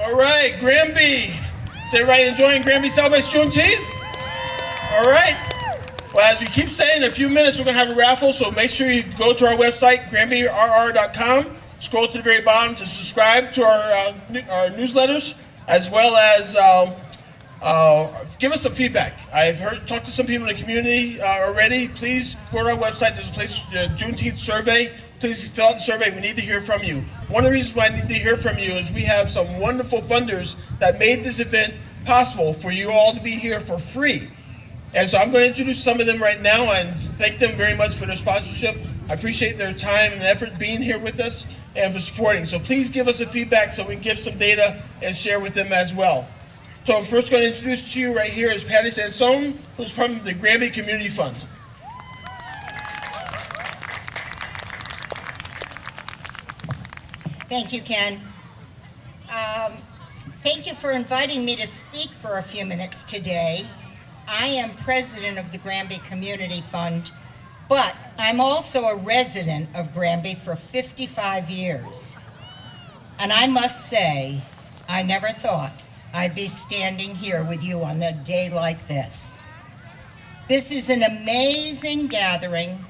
All right, Granby. Is everybody enjoying Granby celebrates Juneteenth? All right. Well, as we keep saying, in a few minutes we're going to have a raffle, so make sure you go to our website, granbyrr.com, scroll to the very bottom to subscribe to our newsletters, as well as give us some feedback. I've talked to some people in the community already. Please go to our website. There's a place, Juneteenth survey. Please fill out the survey. We need to hear from you. One of the reasons why I need to hear from you is we have some wonderful funders that made this event possible for you all to be here for free. And so I'm going to introduce some of them right now and thank them very much for their sponsorship. I appreciate their time and effort being here with us and for supporting. So please give us a feedback so we can give some data and share with them as well. So I'm first going to introduce to you right here is Patty Sansone, who's part of the Granby Community Fund. Thank you, Ken. Thank you for inviting me to speak for a few minutes today. I am president of the Granby Community Fund, but I'm also a resident of Granby for 55 years. And I must say, I never thought I'd be standing here with you on a day like this. This is an amazing gathering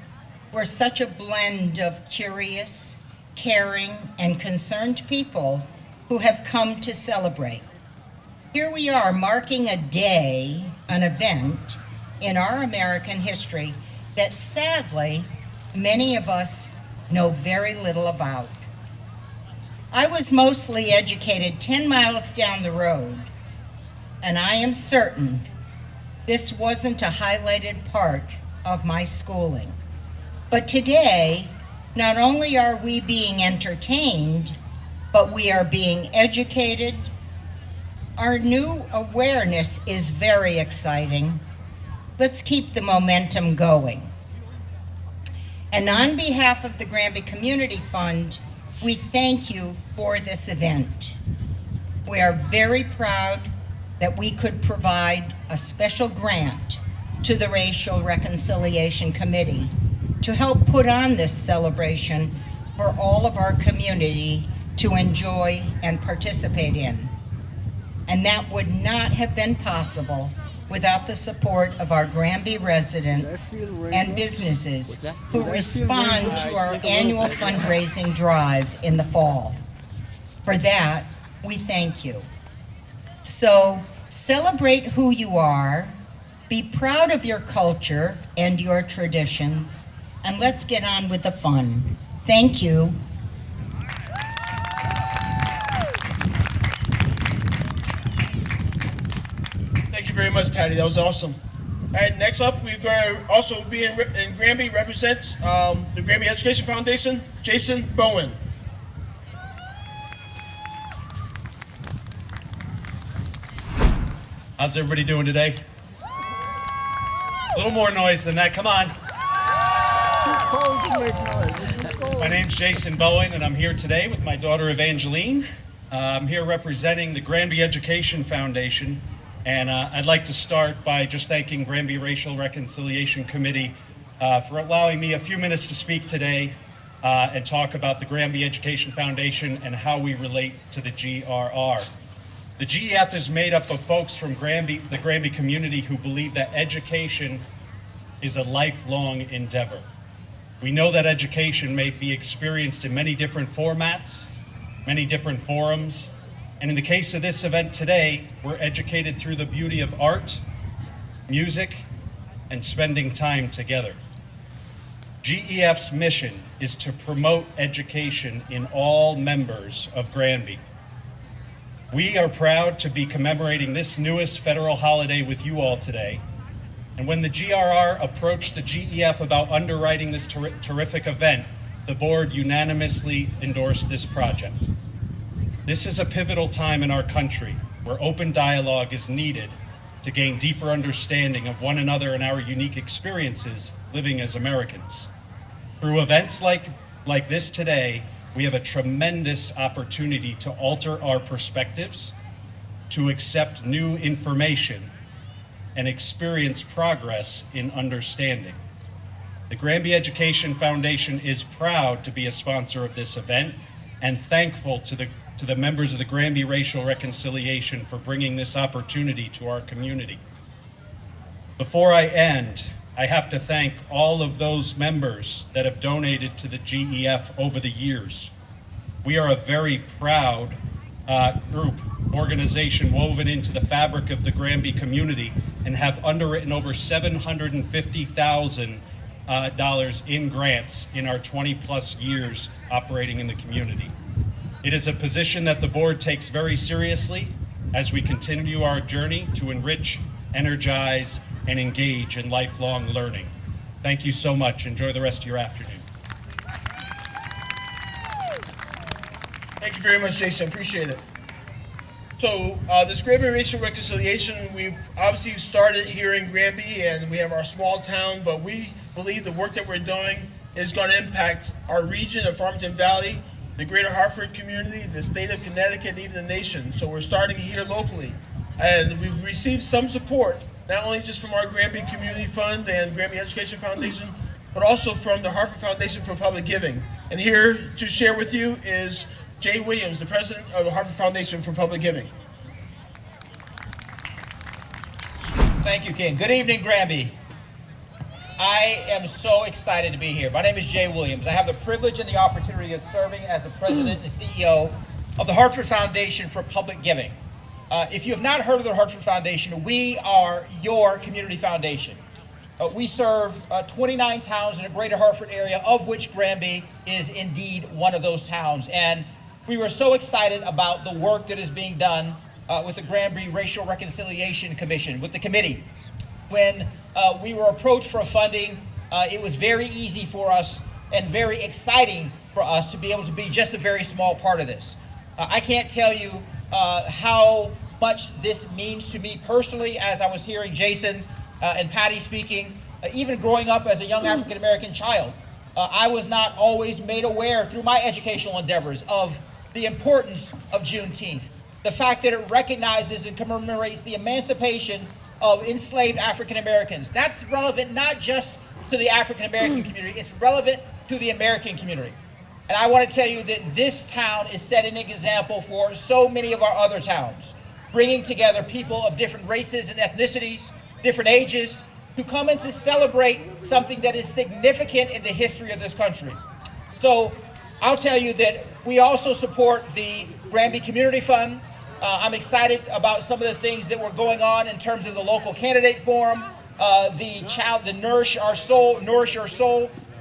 where such a blend of curious, caring, and concerned people who have come to celebrate. Here we are marking a day, an event in our American history that sadly many of us know very little about. I was mostly educated 10 miles down the road, and I am certain this wasn't a highlighted part of my schooling. But today, not only are we being entertained, but we are being educated. Our new awareness is very exciting. Let's keep the momentum going. And on behalf of the Granby Community Fund, we thank you for this event. We are very proud that we could provide a special grant to the Racial Reconciliation Committee to help put on this celebration for all of our community to enjoy and participate in. And that would not have been possible without the support of our Granby residents and businesses who respond to our annual fundraising drive in the fall. For that, we thank you. So celebrate who you are, be proud of your culture and your traditions, and let's get on with the fun. Thank you. Thank you very much, Patty. That was awesome. All right, next up, we're going to also be in Granby represents the Granby Education Foundation, Jason Bowen. How's everybody doing today? A little more noise than that, come on. My name's Jason Bowen, and I'm here today with my daughter Evangeline. I'm here representing the Granby Education Foundation, and I'd like to start by just thanking Granby Racial Reconciliation Committee for allowing me a few minutes to speak today and talk about the Granby Education Foundation and how we relate to the GRR. The GEF is made up of folks from the Granby community who believe that education is a lifelong endeavor. We know that education may be experienced in many different formats, many different forums, and in the case of this event today, we're educated through the beauty of art, music, and spending time together. GEF's mission is to promote education in all members of Granby. We are proud to be commemorating this newest federal holiday with you all today. And when the GRR approached the GEF about underwriting this terrific event, the board unanimously endorsed this project. This is a pivotal time in our country where open dialogue is needed to gain deeper understanding of one another and our unique experiences living as Americans. Through events like this today, we have a tremendous opportunity to alter our perspectives, to accept new information, and experience progress in understanding. The Granby Education Foundation is proud to be a sponsor of this event and thankful to to the members of the Granby Racial Reconciliation for bringing this opportunity to our community. Before I end, I have to thank all of those members that have donated to the GEF over the years. We are a very proud organization woven into the fabric of the Granby community and have underwritten over $750,000 in grants in our 20-plus years operating in the community. It is a position that the board takes very seriously as we continue our journey to enrich, energize, and engage in lifelong learning. Thank you so much. Enjoy the rest of your afternoon. Thank you very much, Jason. Appreciate it. So this Granby Racial Reconciliation, we've obviously started here in Granby, and we have our small town, but we believe the work that we're doing is going to impact our region of Farmington Valley, the greater Hartford community, the state of Connecticut, and even the nation. So we're starting here locally. And we've received some support, not only just from our Granby Community Fund and Granby Education Foundation, but also from the Hartford Foundation for Public Giving. And here to share with you is Jay Williams, the president of the Hartford Foundation for Public Giving. Thank you, Ken. Good evening, Granby. I am so excited to be here. My name is Jay Williams. I have the privilege and the opportunity of serving as the president and CEO of the Hartford Foundation for Public Giving. If you have not heard of the Hartford Foundation, we are your community foundation. We serve 29 towns in the greater Hartford area, of which Granby is indeed one of those towns. And we were so excited about the work that is being done with the Granby Racial Reconciliation Commission, with the committee. When we were approached for funding, it was very easy for us and very exciting for us to be able to be just a very small part of this. I can't tell you how much this means to me personally, as I was hearing Jason and Patty speaking. Even growing up as a young African American child, I was not always made aware through my educational endeavors of the importance of Juneteenth. The fact that it recognizes and commemorates the emancipation of enslaved African Americans. That's relevant not just to the African American community, it's relevant to the American community. And I want to tell you that this town is setting an example for so many of our other towns, bringing together people of different races and ethnicities, different ages, to come in to celebrate something that is significant in the history of this country. So I'll tell you that we also support the Granby Community Fund. I'm excited about some of the things that were going on in terms of the local candidate forum, the Nourish Our Soul.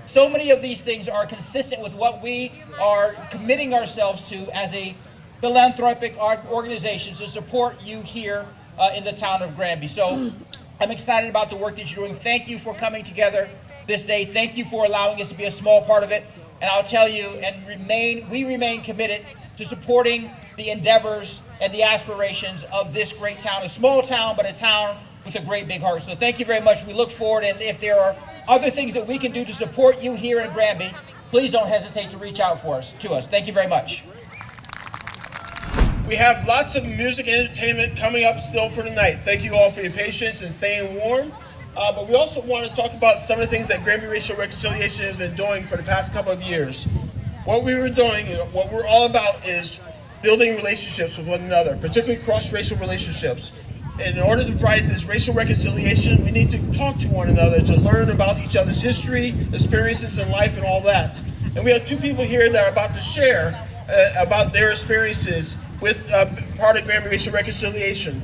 So many of these things are consistent with what we are committing ourselves to as a philanthropic organization to support you here in the town of Granby. So I'm excited about the work that you're doing. Thank you for coming together this day. Thank you for allowing us to be a small part of it. And I'll tell you, we remain committed to supporting the endeavors and the aspirations of this great town, a small town, but a town with a great big heart. So thank you very much. We look forward, and if there are other things that we can do to support you here in Granby, please don't hesitate to reach out to us. Thank you very much. We have lots of music and entertainment coming up still for tonight. Thank you all for your patience and staying warm. But we also want to talk about some of the things that Granby Racial Reconciliation has been doing for the past couple of years. What we were doing, what we're all about is building relationships with one another, particularly cross-racial relationships. And in order to provide this racial reconciliation, we need to talk to one another, to learn about each other's history, experiences in life, and all that. And we have two people here that are about to share about their experiences with part of Granby Racial Reconciliation.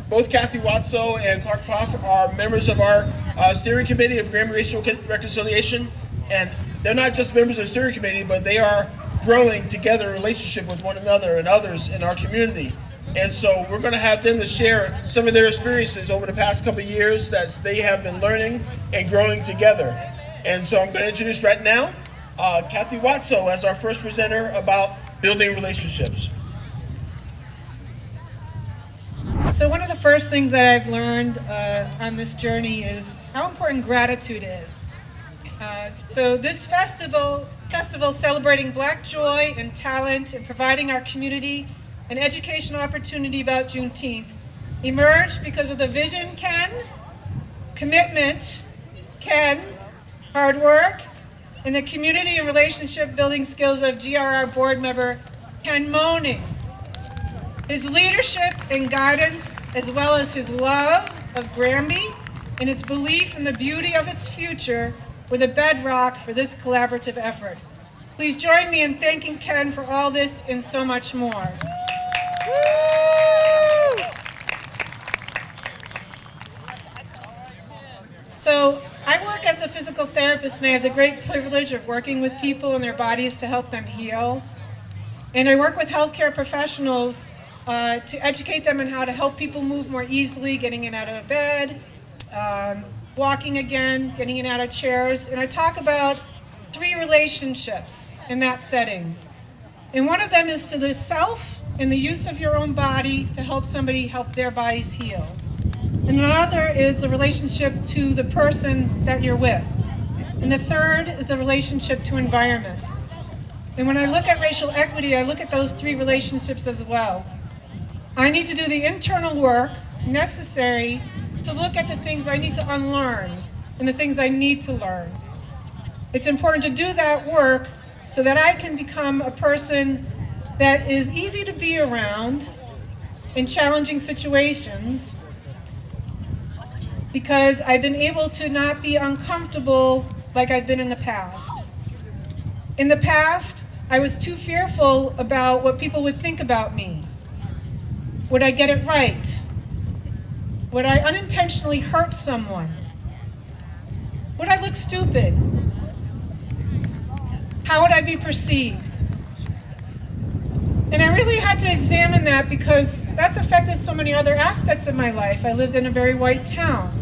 Both Kathy Watso and Clark Poff are members of our steering committee of Granby Racial Reconciliation. And they're not just members of the steering committee, but they are growing together in relationship with one another and others in our community. And so we're going to have them to share some of their experiences over the past couple of years that they have been learning and growing together. And so I'm going to introduce right now Kathy Watso as our first presenter about building relationships. So one of the first things that I've learned on this journey is how important gratitude is. So this festival celebrating Black joy and talent and providing our community an educational opportunity about Juneteenth emerged because of the vision, Ken, commitment, Ken, hard work, and the community and relationship building skills of GRR board member Ken Moaning. His leadership and guidance, as well as his love of Granby and its belief in the beauty of its future, were the bedrock for this collaborative effort. Please join me in thanking Ken for all this and so much more. So I work as a physical therapist, and I have the great privilege of working with people and their bodies to help them heal. And I work with healthcare professionals to educate them on how to help people move more easily, getting in and out of bed, walking again, getting in and out of chairs. And I talk about 3 relationships in that setting. And one of them is to the self and the use of your own body to help somebody help their bodies heal. And another is the relationship to the person that you're with. And the third is the relationship to environment. And when I look at racial equity, I look at those 3 relationships as well. I need to do the internal work necessary to look at the things I need to unlearn and the things I need to learn. It's important to do that work so that I can become a person that is easy to be around in challenging situations, because I've been able to not be uncomfortable like I've been in the past. In the past, I was too fearful about what people would think about me. Would I get it right? Would I unintentionally hurt someone? Would I look stupid? How would I be perceived? And I really had to examine that, because that's affected so many other aspects of my life. I lived in a very white town,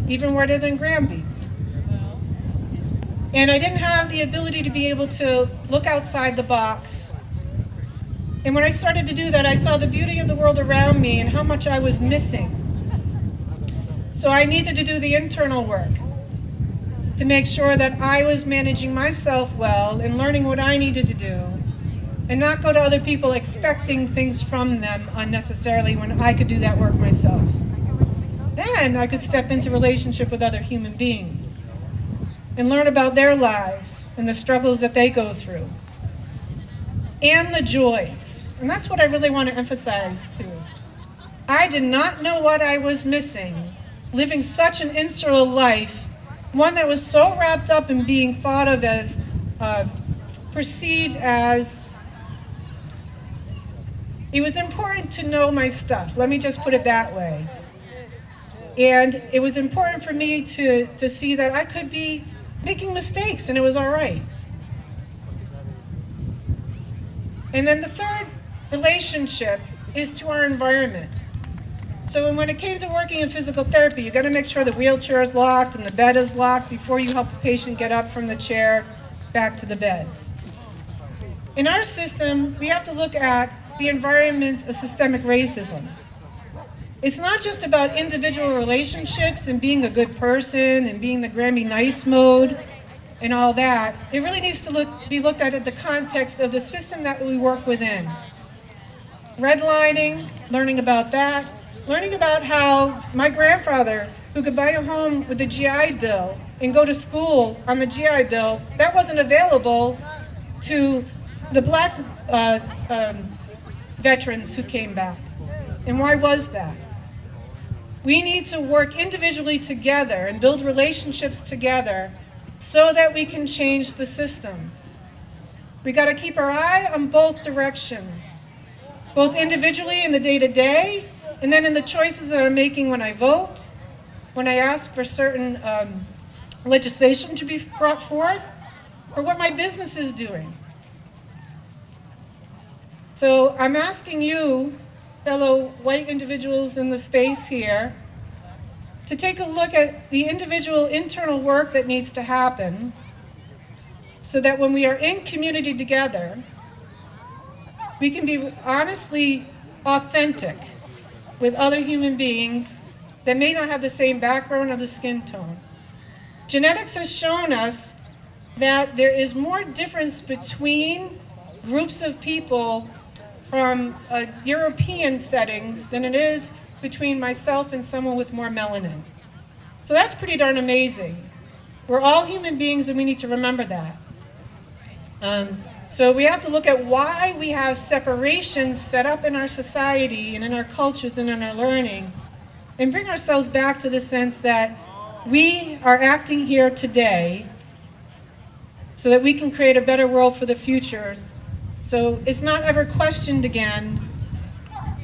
even whiter than Granby. And I didn't have the ability to be able to look outside the box. And when I started to do that, I saw the beauty of the world around me and how much I was missing. So I needed to do the internal work to make sure that I was managing myself well and learning what I needed to do, and not go to other people expecting things from them unnecessarily when I could do that work myself. Then I could step into relationship with other human beings and learn about their lives and the struggles that they go through and the joys. And that's what I really want to emphasize too. I did not know what I was missing, living such an insular life, one that was so wrapped up in being thought of as, perceived as, it was important to know my stuff. Let me just put it that way. And it was important for me to see that I could be making mistakes and it was all right. And then the third relationship is to our environment. So when it came to working in physical therapy, you got to make sure the wheelchair is locked and the bed is locked before you help a patient get up from the chair back to the bed. In our system, we have to look at the environment of systemic racism. It's not just about individual relationships and being a good person and being the Granby nice mode and all that. It really needs to be looked at in the context of the system that we work within. Redlining, learning about that, learning about how my grandfather, who could buy a home with the GI Bill and go to school on the GI Bill, that wasn't available to the black veterans who came back. And why was that? We need to work individually together and build relationships together so that we can change the system. We got to keep our eye on both directions, both individually in the day-to-day, and then in the choices that I'm making when I vote, when I ask for certain legislation to be brought forth, or what my business is doing. So I'm asking you, fellow white individuals in the space here, to take a look at the individual internal work that needs to happen so that when we are in community together, we can be honestly authentic with other human beings that may not have the same background or the skin tone. Genetics has shown us that there is more difference between groups of people from European settings than it is between myself and someone with more melanin. So that's pretty darn amazing. We're all human beings and we need to remember that. So we have to look at why we have separations set up in our society and in our cultures and in our learning, and bring ourselves back to the sense that we are acting here today so that we can create a better world for the future. So it's not ever questioned again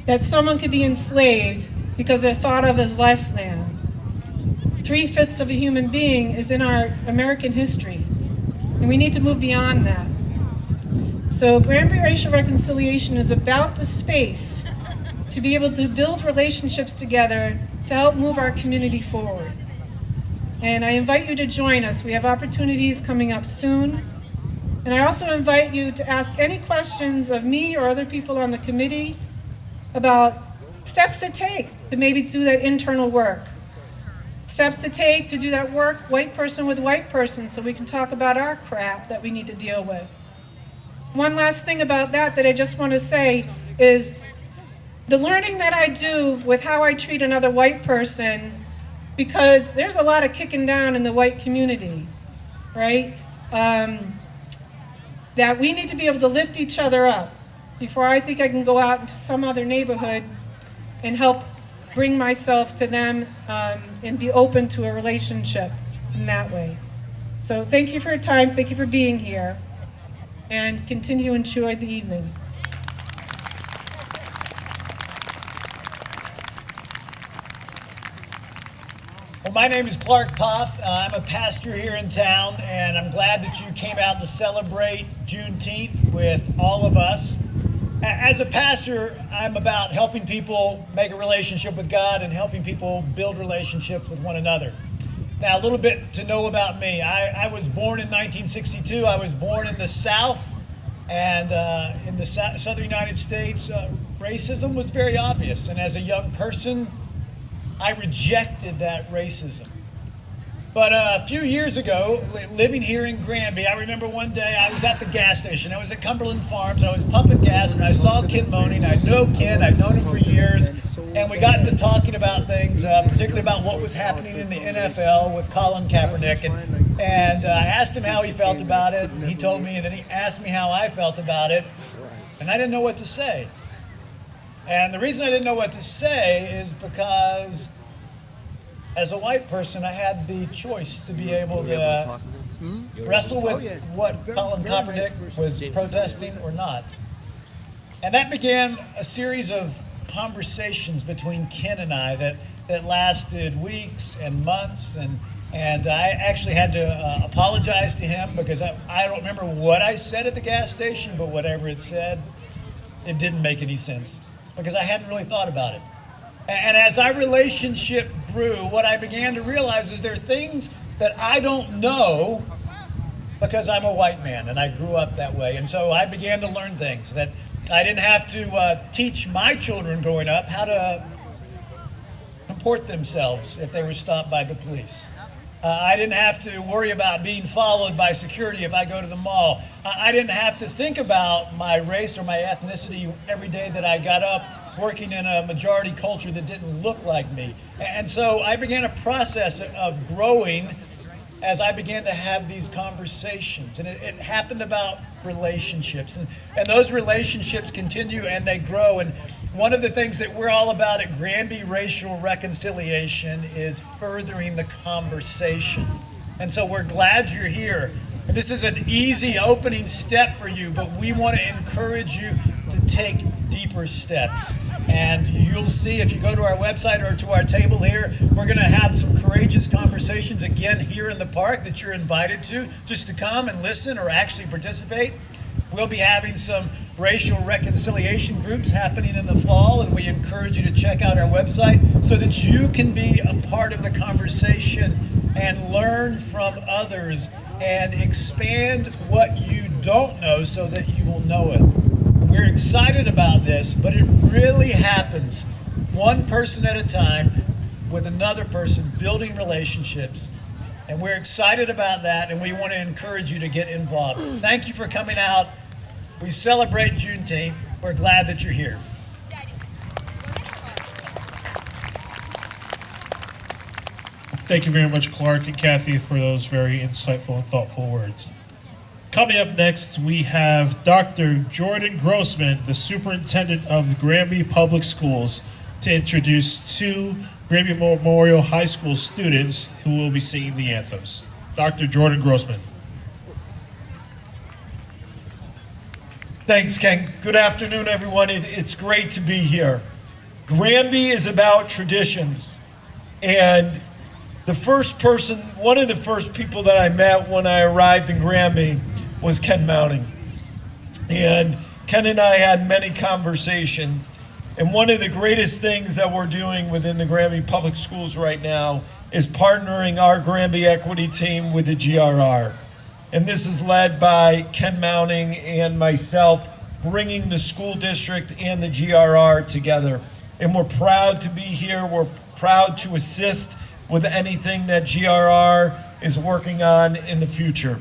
that someone could be enslaved because they're thought of as less than. 3/5 of a human being is in our American history, and we need to move beyond that. So Granby Racial Reconciliation is about the space to be able to build relationships together to help move our community forward. And I invite you to join us. We have opportunities coming up soon. And I also invite you to ask any questions of me or other people on the committee about steps to take to maybe do that internal work. Steps to take to do that work, white person with white person, so we can talk about our crap that we need to deal with. One last thing about that I just want to say is the learning that I do with how I treat another white person, because there's a lot of kicking down in the white community, right? That we need to be able to lift each other up before I think I can go out into some other neighborhood and help bring myself to them and be open to a relationship in that way. So thank you for your time, thank you for being here, and continue to enjoy the evening. Well, my name is Clark Poff. I'm a pastor here in town, and I'm glad that you came out to celebrate Juneteenth with all of us. As a pastor, I'm about helping people make a relationship with God and helping people build relationships with one another. Now, a little bit to know about me. I was born in 1962. I was born in the South, and in the southern United States, racism was very obvious. And as a young person, I rejected that racism. But a few years ago, living here in Granby, I remember one day I was at the gas station. I was at Cumberland Farms, and I was pumping gas, and I saw Ken Moaning. I know Ken, I'd known him for years, and we got to talking about things, particularly about what was happening in the NFL with Colin Kaepernick. And I asked him how he felt about it, and he told me, and then he asked me how I felt about it, and I didn't know what to say. And the reason I didn't know what to say is because as a white person, I had the choice to be able to wrestle with what Colin Kaepernick was protesting or not. And that began a series of conversations between Ken and I that lasted weeks and months, and I actually had to apologize to him because I don't remember what I said at the gas station, but whatever it said, it didn't make any sense because I hadn't really thought about it. And as our relationship grew, what I began to realize is there are things that I don't know because I'm a white man and I grew up that way. And so I began to learn things that I didn't have to teach my children growing up how to comport themselves if they were stopped by the police. I didn't have to worry about being followed by security if I go to the mall. I didn't have to think about my race or my ethnicity every day that I got up working in a majority culture that didn't look like me. And so I began a process of growing as I began to have these conversations. And it happened about relationships. And those relationships continue and they grow. And one of the things that we're all about at Granby Racial Reconciliation is furthering the conversation. And so we're glad you're here. And this is an easy opening step for you, but we want to encourage you to take deeper steps. And you'll see if you go to our website or to our table here, we're going to have some courageous conversations again here in the park that you're invited to, just to come and listen or actually participate. We'll be having some racial reconciliation groups happening in the fall, and we encourage you to check out our website so that you can be a part of the conversation and learn from others and expand what you don't know so that you will know it. We're excited about this, but it really happens one person at a time with another person building relationships. And we're excited about that, and we want to encourage you to get involved. Thank you for coming out. We celebrate Juneteenth. We're glad that you're here. Thank you very much, Clark and Kathy, for those very insightful and thoughtful words. Coming up next, we have Dr. Jordan Grossman, the superintendent of Granby Public Schools, to introduce two Granby Memorial High School students who will be singing the anthems. Dr. Jordan Grossman. Thanks, Ken. Good afternoon, everyone. It's great to be here. Granby is about traditions. And one of the first people that I met when I arrived in Granby was Ken Mounting. And Ken and I had many conversations. And one of the greatest things that we're doing within the Granby Public Schools right now is partnering our Granby Equity team with the GRR. And this is led by Ken Mounting and myself, bringing the school district and the GRR together. And we're proud to be here. We're proud to assist with anything that GRR is working on in the future.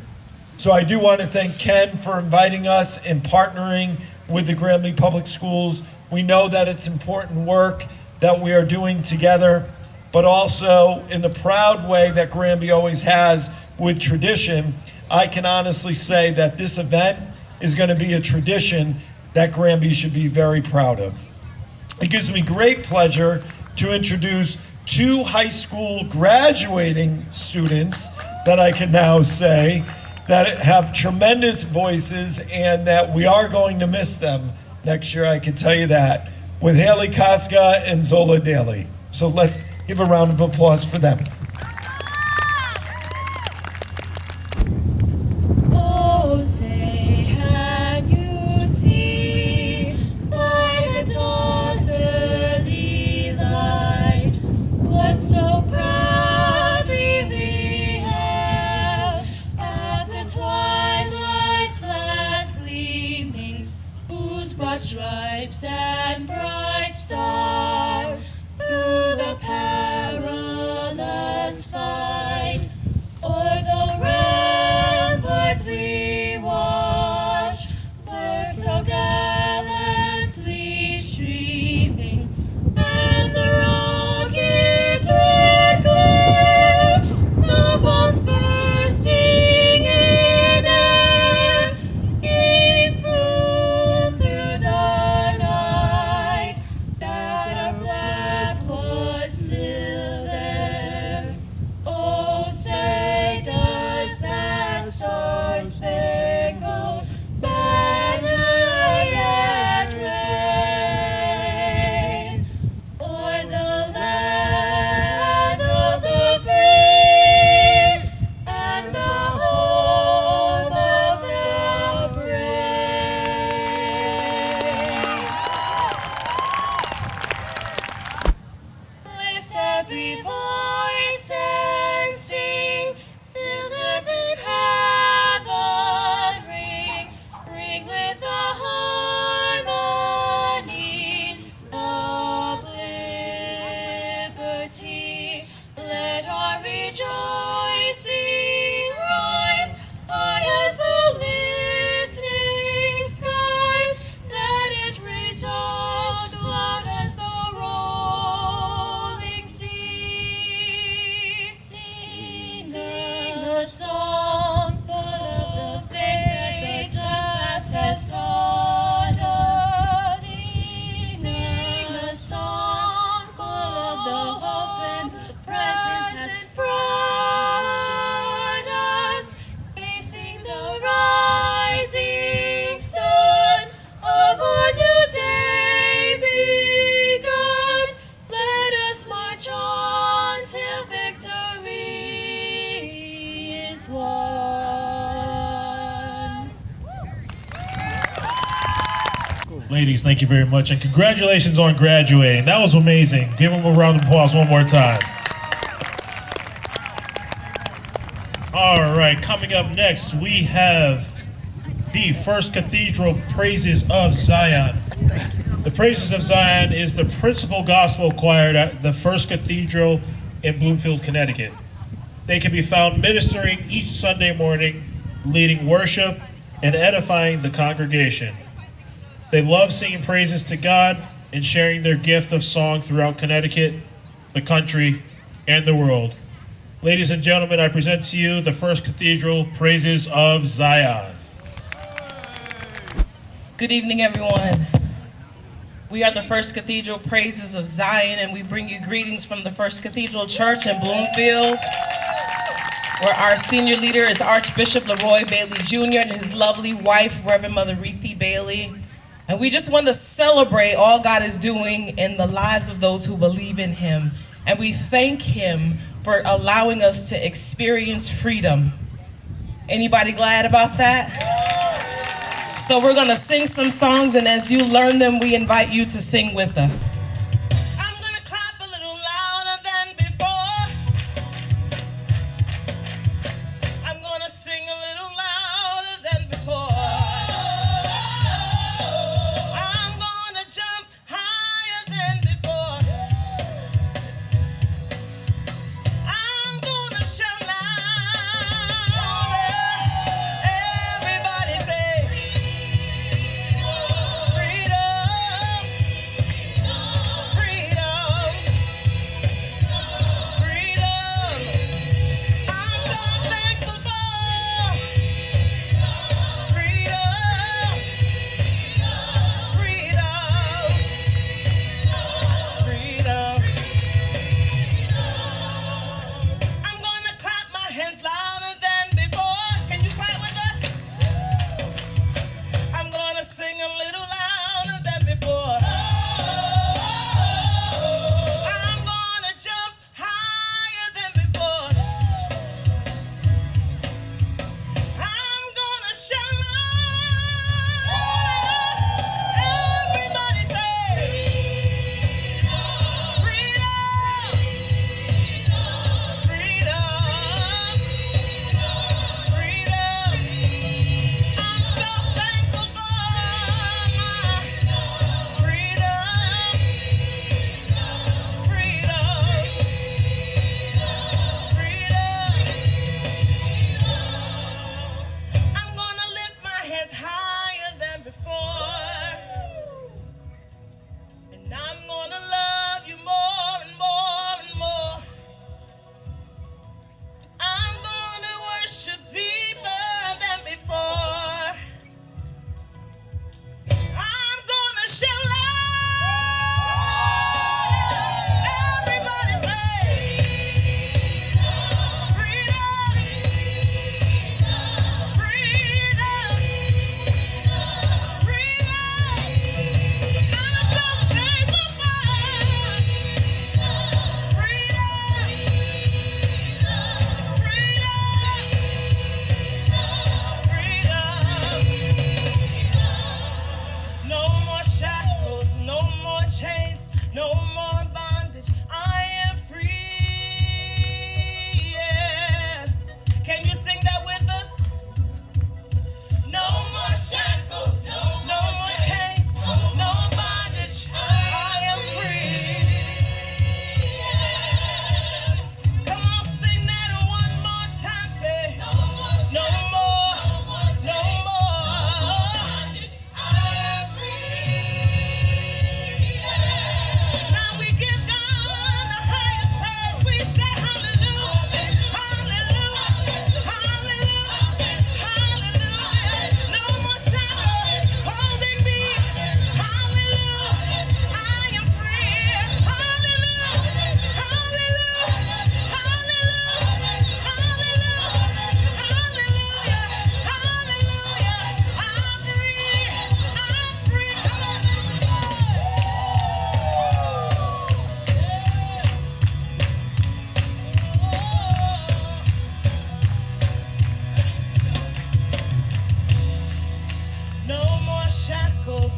So I do want to thank Ken for inviting us and partnering with the Granby Public Schools. We know that it's important work that we are doing together, but also in the proud way that Granby always has with tradition, I can honestly say that this event is going to be a tradition that Granby should be very proud of. It gives me great pleasure to introduce two high school graduating students that I can now say that have tremendous voices and that we are going to miss them next year, I can tell you that, with Haley Koska and Zola Daly. So let's give a round of applause for them. Oh, say, can you see by the dawn's early light what so proudly we hailed at the twilight's last gleaming, whose broad stripes and bright stars through the perilous fight o'er the ramparts we watched, were so gallantly streaming, and the rockets' red glare, the bombs bursting in air, gave proof through the night that our flag was still there. Oh, say does that star-spangled banner yet wave o'er the land of the free and the home of the brave? Lift every voice and sing, fills earth and heaven ring with the harmonies of liberty. Let our rejoicing rise high as the listening skies, let it resound loud as the rolling sea. Sing a song full of the faith that has taught us. Sing a song full of the hope and the present brought us, facing the rising sun of our new day begun. Let us march on till victory is won. Ladies, thank you very much, and congratulations on graduating. That was amazing. Give them a round of applause one more time. All right, coming up next, we have the First Cathedral Praises of Zion. The Praises of Zion is the principal gospel choir at the First Cathedral in Bloomfield, Connecticut. They can be found ministering each Sunday morning, leading worship and edifying the congregation. They love singing praises to God and sharing their gift of song throughout Connecticut, the country, and the world. Ladies and gentlemen, I present to you the First Cathedral Praises of Zion. Good evening, everyone. We are the First Cathedral Praises of Zion, and we bring you greetings from the First Cathedral Church in Bloomfield, where our senior leader is Archbishop Leroy Bailey Jr. and his lovely wife, Reverend Mother Reethy Bailey. And we just want to celebrate all God is doing in the lives of those who believe in him. And we thank him for allowing us to experience freedom. Anybody glad about that? So we're gonna sing some songs, and as you learn them, we invite you to sing with us. I'm gonna clap a little louder than before. I'm gonna sing a little louder than before. I'm gonna jump higher than before. I'm gonna shout louder. Everybody say,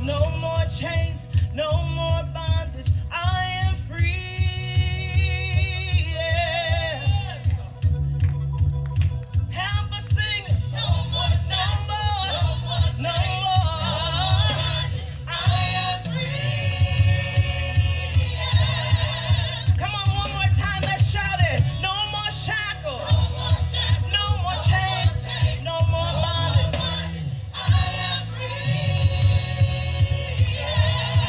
no more chains, no more bondage. I am free. Yeah. Help us sing. No more chains, no more. I am free. Yeah. Come on, one more time. Let's shout it. No more shackles. No more chains. No more bondage. I am free. Yeah.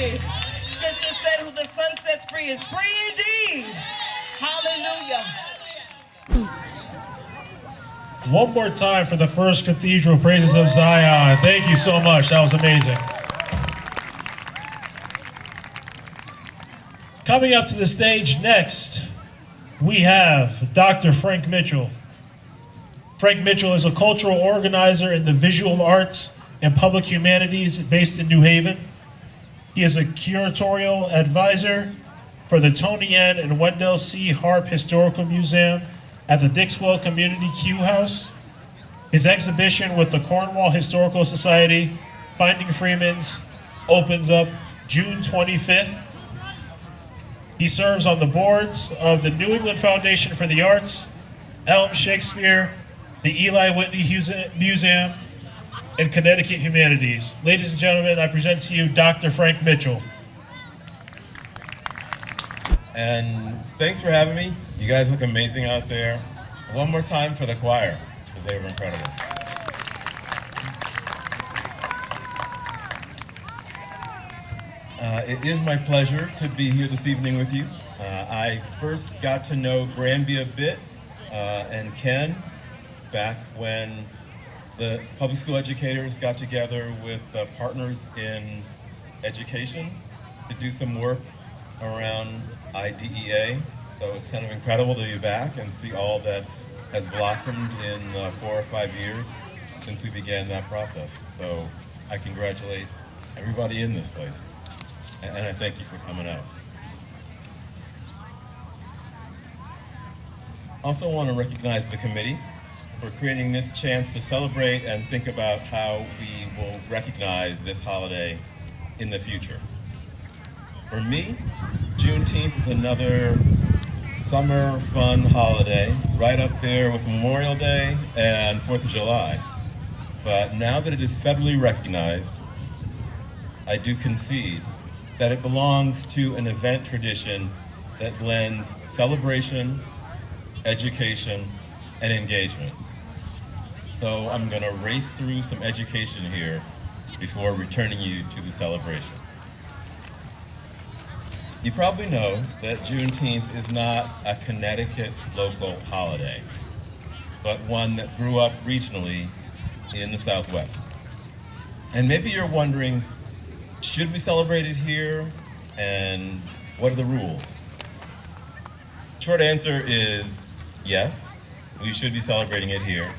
free. Scripture said, who the Son sets free is free indeed. Hallelujah. One more time for the First Cathedral Praises of Zion. Thank you so much. That was amazing. Coming up to the stage next, we have Dr. Frank Mitchell. Frank Mitchell is a cultural organizer in the visual arts and public humanities based in New Haven. He is a curatorial advisor for the Tony N. and Wendell C. Harp Historical Museum at the Dixwell Community Q House. His exhibition with the Cornwall Historical Society, Finding Freemans, opens up June 25th. He serves on the boards of the New England Foundation for the Arts, Elm Shakespeare, the Eli Whitney Museum, and Connecticut Humanities. Ladies and gentlemen, I present to you Dr. Frank Mitchell. And thanks for having me. You guys look amazing out there. One more time for the choir, because they were incredible. It is my pleasure to be here this evening with you. I first got to know Granby a bit and Ken back when the public school educators got together with partners in education to do some work around IDEA. So it's kind of incredible to be back and see all that has blossomed in 4 or 5 years since we began that process. So I congratulate everybody in this place. And I thank you for coming out. Also want to recognize the committee for creating this chance to celebrate and think about how we will recognize this holiday in the future. For me, Juneteenth is another summer fun holiday, right up there with Memorial Day and 4th of July. But now that it is federally recognized, I do concede that it belongs to an event tradition that blends celebration, education, and engagement. So I'm going to race through some education here before returning you to the celebration. You probably know that Juneteenth is not a Connecticut local holiday, but one that grew up regionally in the Southwest. And maybe you're wondering, should we celebrate it here, and what are the rules? Short answer is yes, we should be celebrating it here.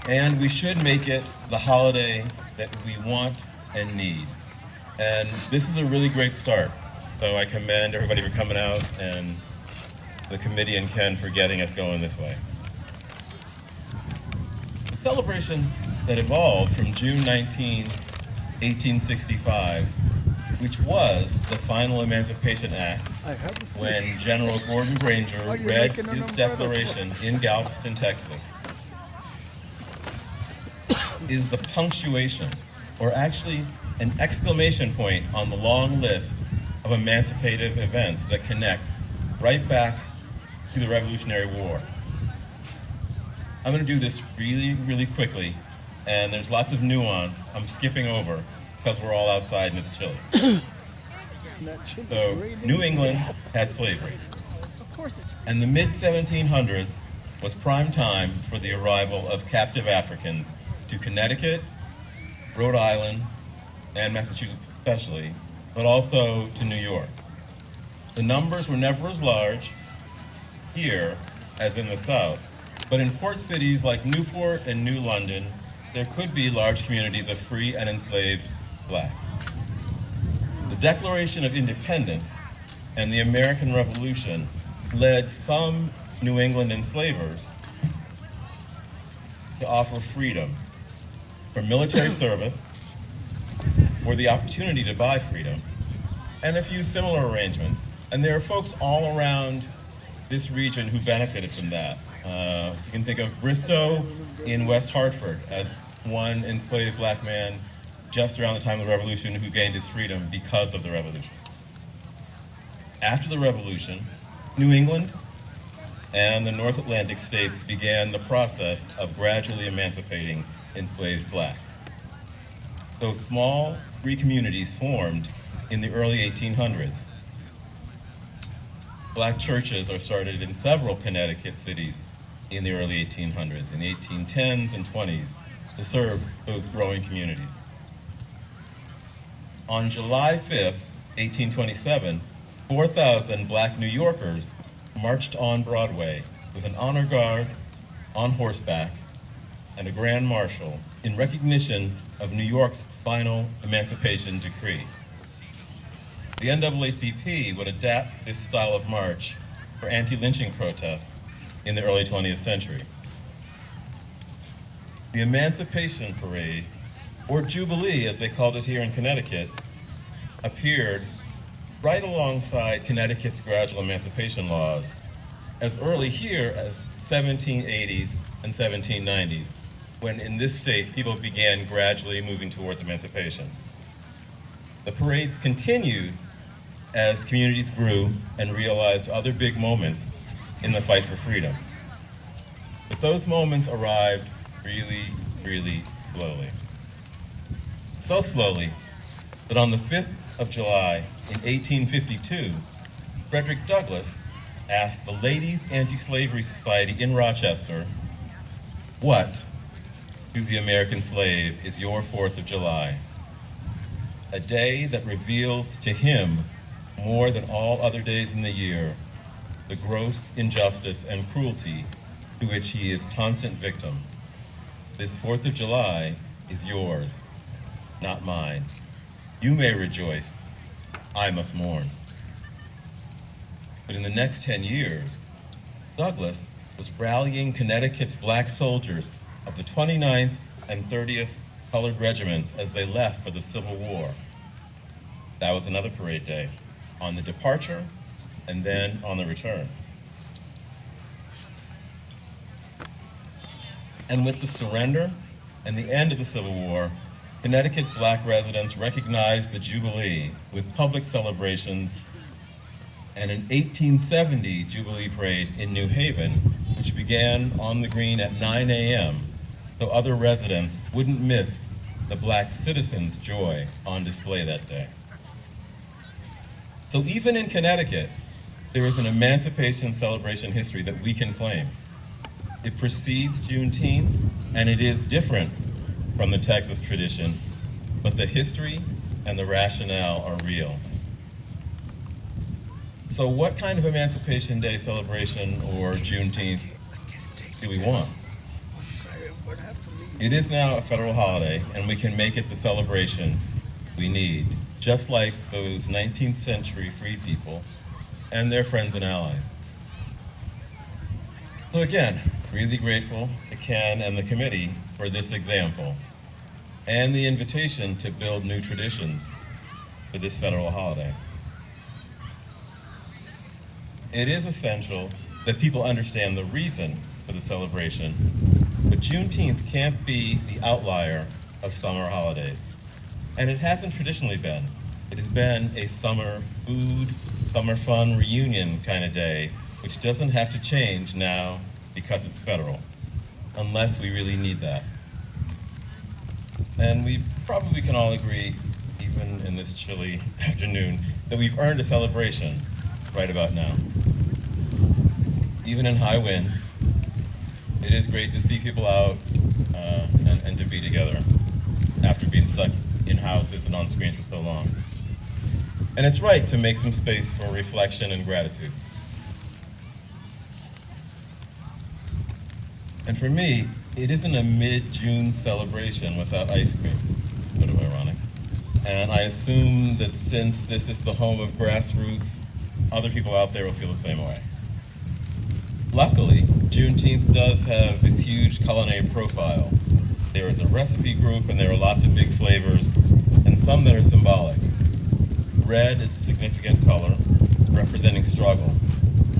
And we should make it the holiday that we want and need. And this is a really great start. So I commend everybody for coming out and the committee and Ken for getting us going this way. The celebration that evolved from June 19, 1865, which was the final Emancipation Act, when General Gordon Granger read his declaration in Galveston, Texas, is the punctuation, or actually an exclamation point on the long list of emancipative events that connect right back to the Revolutionary War. I'm going to do this really, really quickly, and there's lots of nuance I'm skipping over because we're all outside and it's chilly. So, New England had slavery. And the mid-1700s was prime time for the arrival of captive Africans to Connecticut, Rhode Island, and Massachusetts especially, but also to New York. The numbers were never as large here as in the South, but in port cities like Newport and New London, there could be large communities of free and enslaved blacks. The Declaration of Independence and the American Revolution led some New England enslavers to offer freedom for military service, or the opportunity to buy freedom, and a few similar arrangements. And there are folks all around this region who benefited from that. You can think of Bristow in West Hartford as one enslaved black man just around the time of the Revolution who gained his freedom because of the Revolution. After the Revolution, New England and the North Atlantic states began the process of gradually emancipating enslaved blacks. Those small, free communities formed in the early 1800s. Black churches are started in several Connecticut cities in the early 1800s, in the 1810s and 20s, to serve those growing communities. On July 5th, 1827, 4,000 Black New Yorkers marched on Broadway with an honor guard on horseback and a grand marshal in recognition of New York's final emancipation decree. The NAACP would adapt this style of march for anti-lynching protests in the early 20th century. The Emancipation Parade, or Jubilee as they called it here in Connecticut, appeared right alongside Connecticut's gradual emancipation laws as early here as 1780s and 1790s, when in this state people began gradually moving towards emancipation. The parades continued as communities grew and realized other big moments in the fight for freedom. But those moments arrived really, really slowly. So slowly that on the 5th of July in 1852, Frederick Douglass asked the Ladies' Anti-Slavery Society in Rochester, "What to the American slave is your 4th of July? A day that reveals to him more than all other days in the year the gross injustice and cruelty to which he is constant victim. This 4th of July is yours, not mine. You may rejoice, I must mourn." But in the next 10 years, Douglass was rallying Connecticut's Black soldiers of the 29th and 30th Colored Regiments as they left for the Civil War. That was another parade day, on the departure and then on the return. And with the surrender and the end of the Civil War, Connecticut's Black residents recognized the Jubilee with public celebrations and an 1870 Jubilee Parade in New Haven, which began on the green at 9 a.m., so other residents wouldn't miss the Black citizens' joy on display that day. So even in Connecticut, there is an emancipation celebration history that we can claim. It precedes Juneteenth, and it is different from the Texas tradition, but the history and the rationale are real. So what kind of Emancipation Day celebration or Juneteenth do we want? It is now a federal holiday, and we can make it the celebration we need, just like those 19th century free people and their friends and allies. So again, really grateful to Ken and the committee for this example and the invitation to build new traditions for this federal holiday. It is essential that people understand the reason for the celebration, but Juneteenth can't be the outlier of summer holidays. And it hasn't traditionally been. It has been a summer food, summer fun reunion kind of day, which doesn't have to change now because it's federal, unless we really need that. And we probably can all agree, even in this chilly afternoon, that we've earned a celebration right about now. Even in high winds, it is great to see people out and to be together after being stuck in houses and on screens for so long. And it's right to make some space for reflection and gratitude. And for me, it isn't a mid-June celebration without ice cream. Sort of ironic. And I assume that since this is the home of grassroots, other people out there will feel the same way. Luckily, Juneteenth does have this huge culinary profile. There is a recipe group and there are lots of big flavors, and some that are symbolic. Red is a significant color, representing struggle,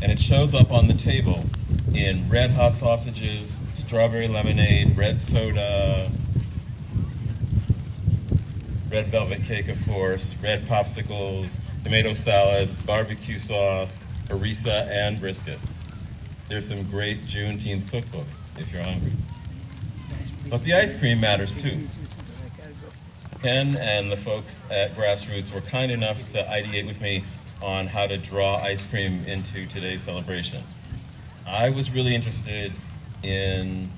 and it shows up on the table in red hot sausages, strawberry lemonade, red soda, red velvet cake, of course, red popsicles, tomato salads, barbecue sauce, harissa, and brisket. There's some great Juneteenth cookbooks if you're hungry. But the ice cream matters too. Ken and the folks at Grassroots were kind enough to ideate with me on how to draw ice cream into today's celebration. I was really interested in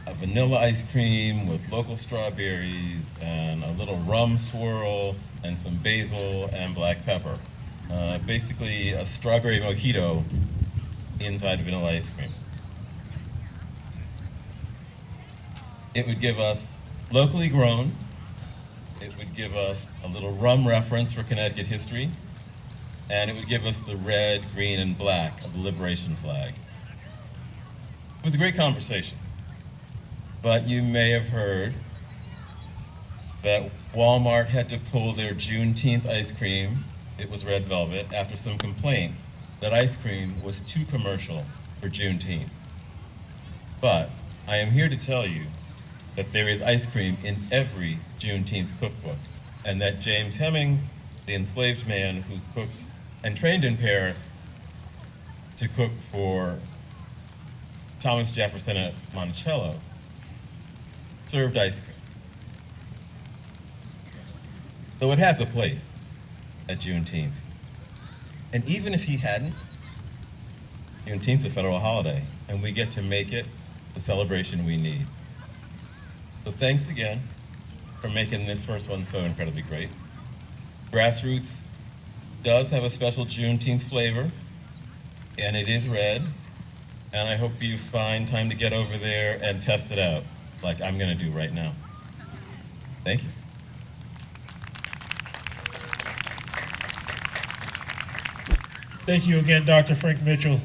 a vanilla ice cream with local strawberries and a little rum swirl and some basil and black pepper. Basically a strawberry mojito inside vanilla ice cream. It would give us locally grown. It would give us a little rum reference for Connecticut history. And it would give us the red, green, and black of the Liberation flag. It was a great conversation. But you may have heard that Walmart had to pull their Juneteenth ice cream, it was red velvet, after some complaints that ice cream was too commercial for Juneteenth. But I am here to tell you that there is ice cream in every Juneteenth cookbook, and that James Hemings, the enslaved man who cooked and trained in Paris to cook for Thomas Jefferson at Monticello, served ice cream. So it has a place at Juneteenth. And even if he hadn't, Juneteenth's a federal holiday, and we get to make it the celebration we need. So thanks again for making this first one so incredibly great. Grassroots does have a special Juneteenth flavor, and it is red, and I hope you find time to get over there and test it out, like I'm gonna do right now. Thank you. Thank you again, Dr. Frank Mitchell.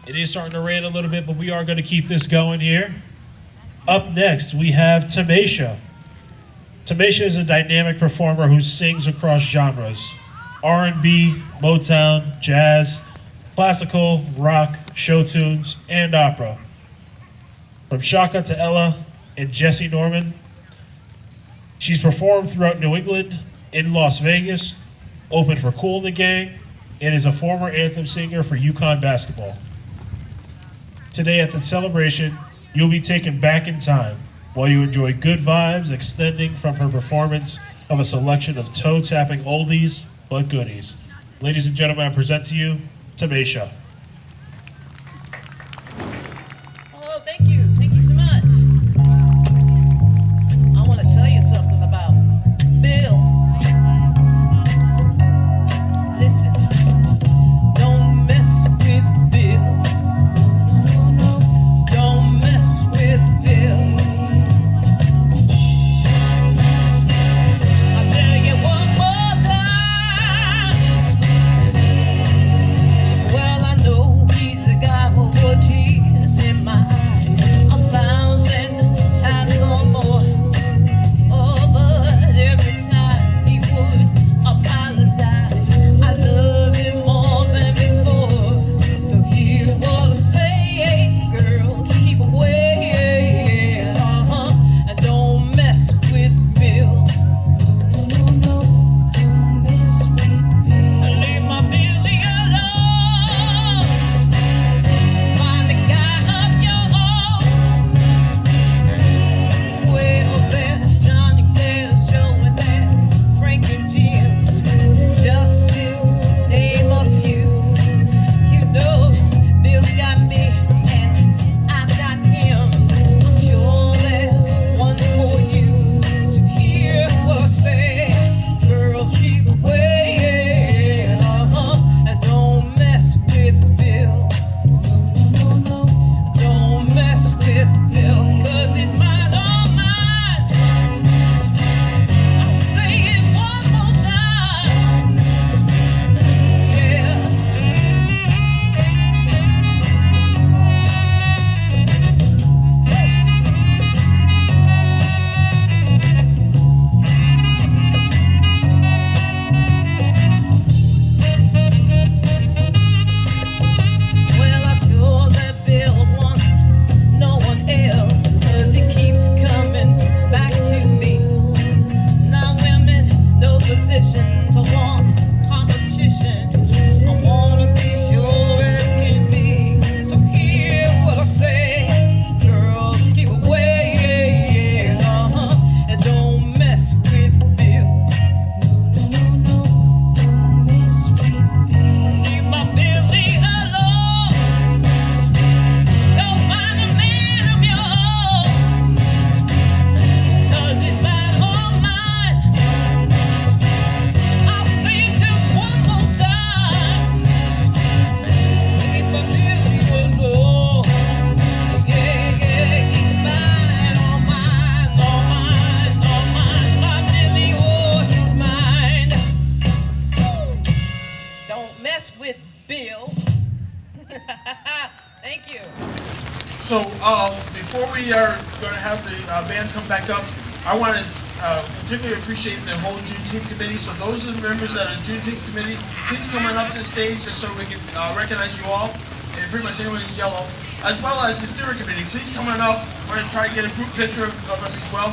It is starting to rain a little bit, but we are going to keep this going here. Up next, we have Tamisha. Tamisha is a dynamic performer who sings across genres: R&B, Motown, jazz, classical, rock, show tunes, and opera. From Shaka to Ella and Jesse Norman, she's performed throughout New England, in Las Vegas, opened for Kool and the Gang, and is a former anthem singer for UConn basketball. Today at the celebration, you'll be taken back in time while you enjoy good vibes extending from her performance of a selection of toe-tapping oldies but goodies. Ladies and gentlemen, I present to you Tamisha. Oh, thank you. Thank you so much. I want to tell you something about Bill. Listen, don't mess with Bill. No, no, no, no. Don't mess with Bill. I'll tell you one more time. Well, I before we are going to have the band come back up, I want to particularly appreciate the whole Juneteenth committee. So those are the members that are Juneteenth committee. Please come on up to the stage just so we can recognize you all. And pretty much anyone who's yellow. As well as the theater committee. Please come on up. We're going to try to get a group picture of us as well.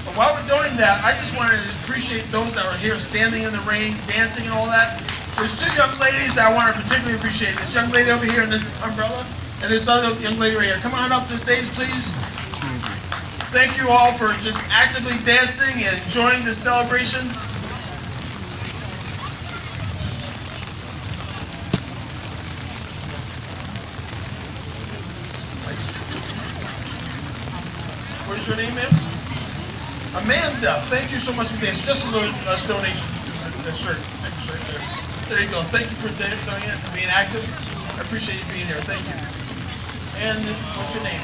But while we're doing that, I just wanted to appreciate those that are here standing in the rain, dancing and all that. There's two young ladies that I want to particularly appreciate. This young lady over here in the umbrella and this other young lady right here. Come on up to the stage, please. Thank you all for just actively dancing and enjoying this celebration. What is your name, ma'am? Amanda. Thank you so much for dancing. Just a little donation to the shirt. Thank you, sir. There you go. Thank you for doing it and being active. I appreciate you being here. Thank you. And what's your name?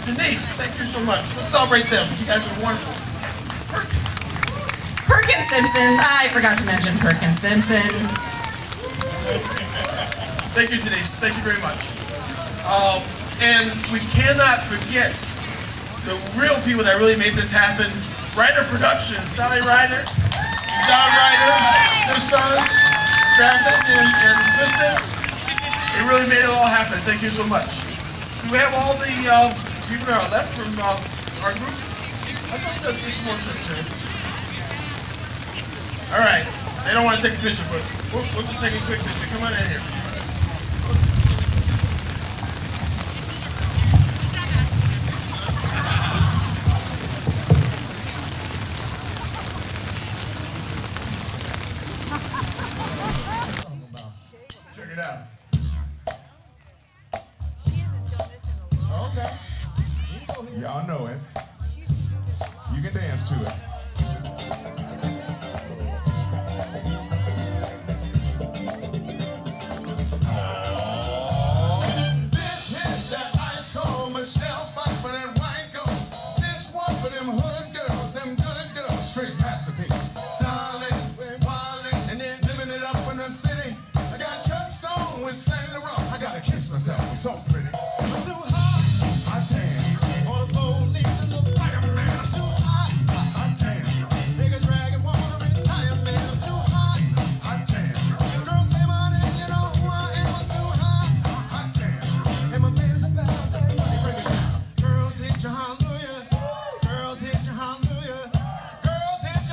Denise. Thank you so much. Let's celebrate them. You guys are wonderful. Perkins Simpson. I forgot to mention Perkins Simpson. Thank you, Denise. Thank you very much. And we cannot forget the real people that really made this happen. Ryder Productions, Sally Ryder, John Ryder, their sons, Grafton and Tristan. They really made it all happen. Thank you so much. Do we have all the people that are left from our group? I thought there'd be some more shirts here. All right. They don't want to take a picture, but we'll just take a quick picture. Come on in here. Check it out. Okay. Y'all know it. You can dance to it. This hit that ice cold Michelle fight for that white gold. This one for them hood girls, them good girls, straight masterpiece. Styling, wilding, and then living it up in the city. I got Chuck song with Saint Laurent. I gotta kiss myself, I'm so pretty. I'm too hot, hot damn. All the police and the fireman, I'm too hot, hot damn. Nigga dragon wanna retire, man, I'm too hot, hot damn. Girls say my name, you know who I am, I'm too hot, hot damn. And my man's about that money, break it down. Girls hit you, hallelujah. Girls hit you, hallelujah. Girls hit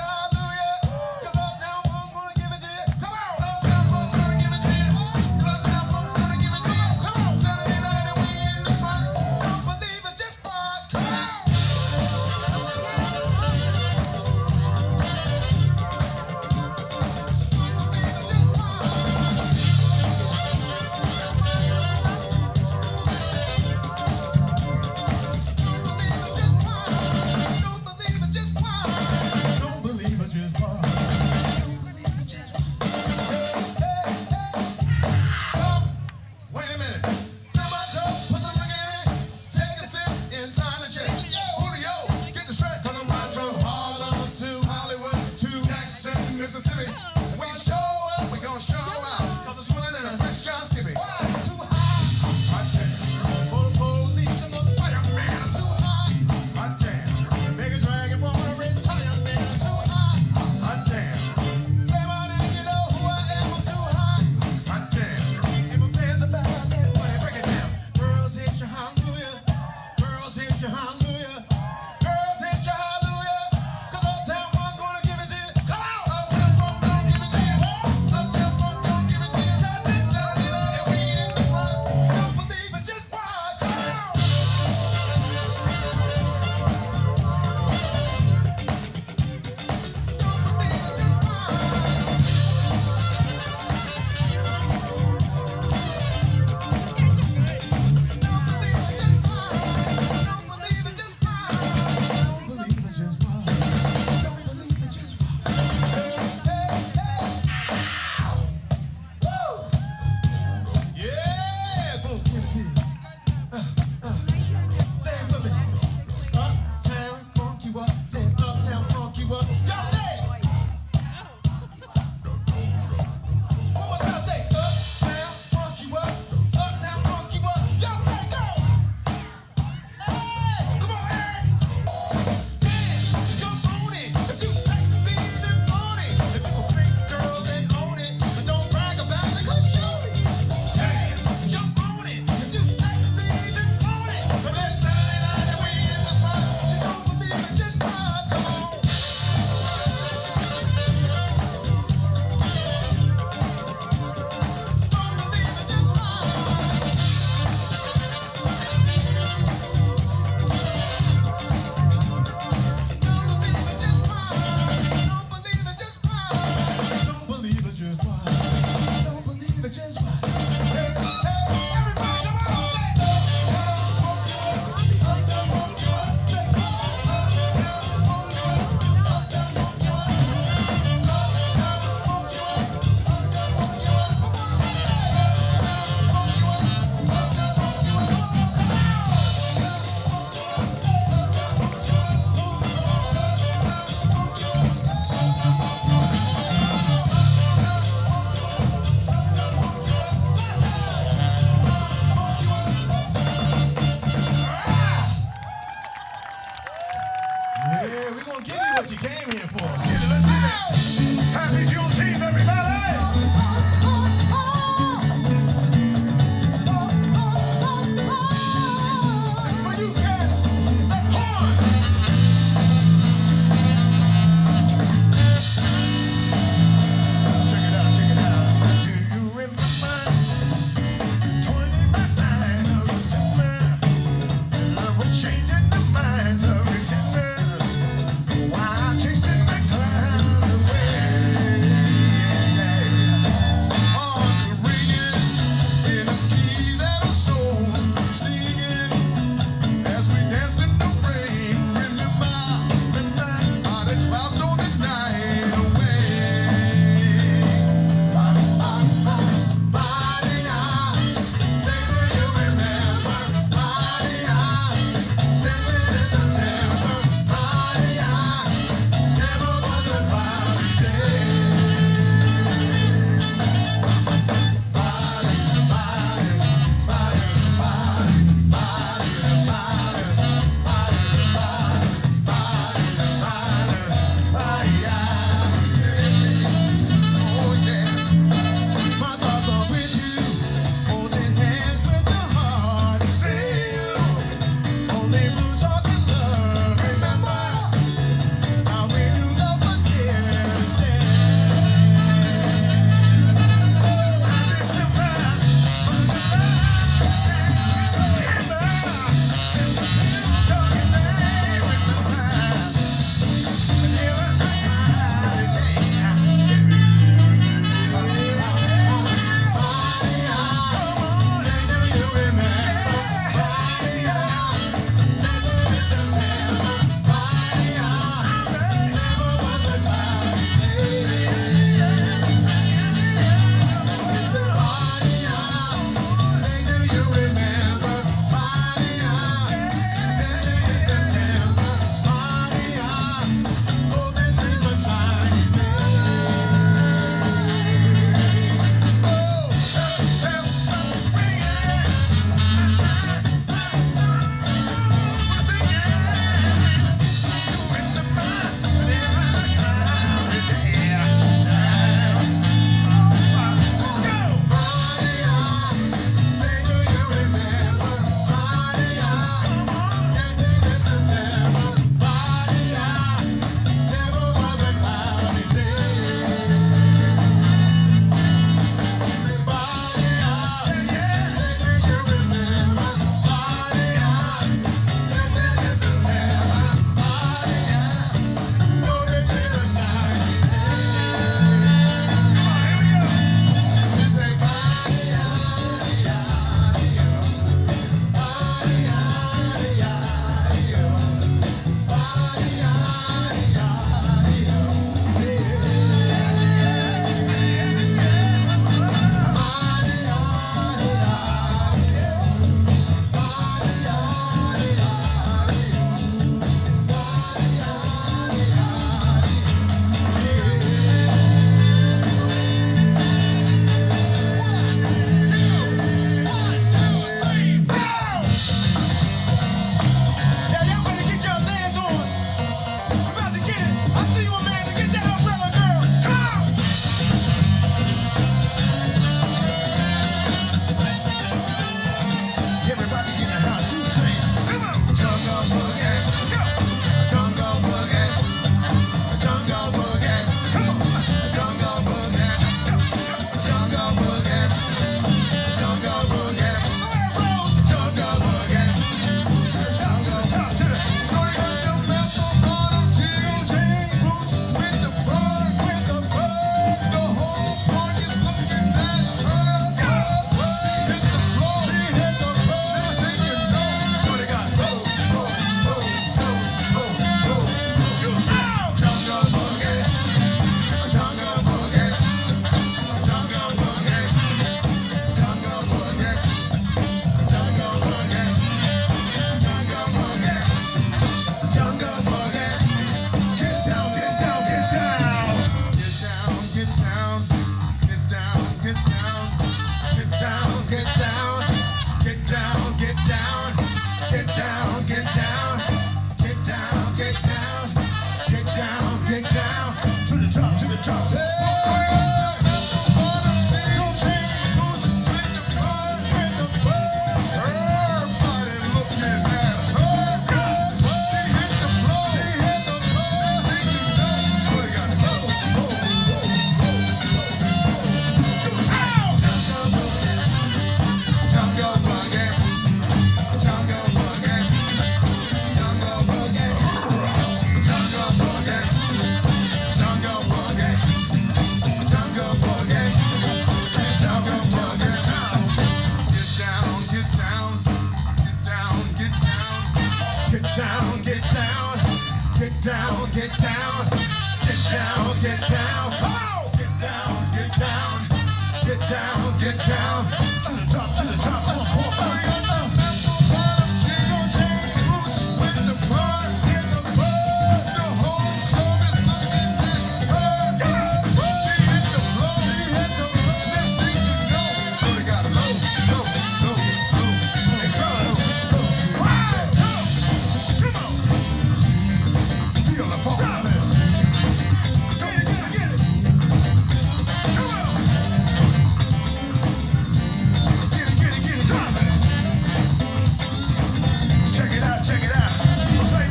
what you came here for. Let's get it. Happy Juneteenth, everybody! This is for you, Ken. That's horn. Check it out, check it out. Do you remember 29 of September? Love was changing the minds of pretenders while chasing the clouds away. get down, get down, get down. Come on, get down, get down, get down, get down. To the top, to the top. Come on, come on. We got the Juneteenth roots with the fun in the bud. The whole club is looking big. She hit the floor, she hit the floor. Next thing you know, Shorty got low, low, low, low. Hey, fellas, wow, come on. Feel the funk. Get it, get it, get it. Come on. Get it, get it, get it. Come on. Check it out, check it out. It's like,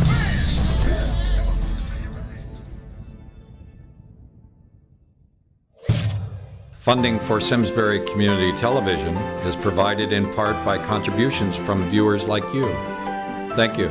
Funding for Simsbury Community Television is provided in part by contributions from viewers like you. Thank you.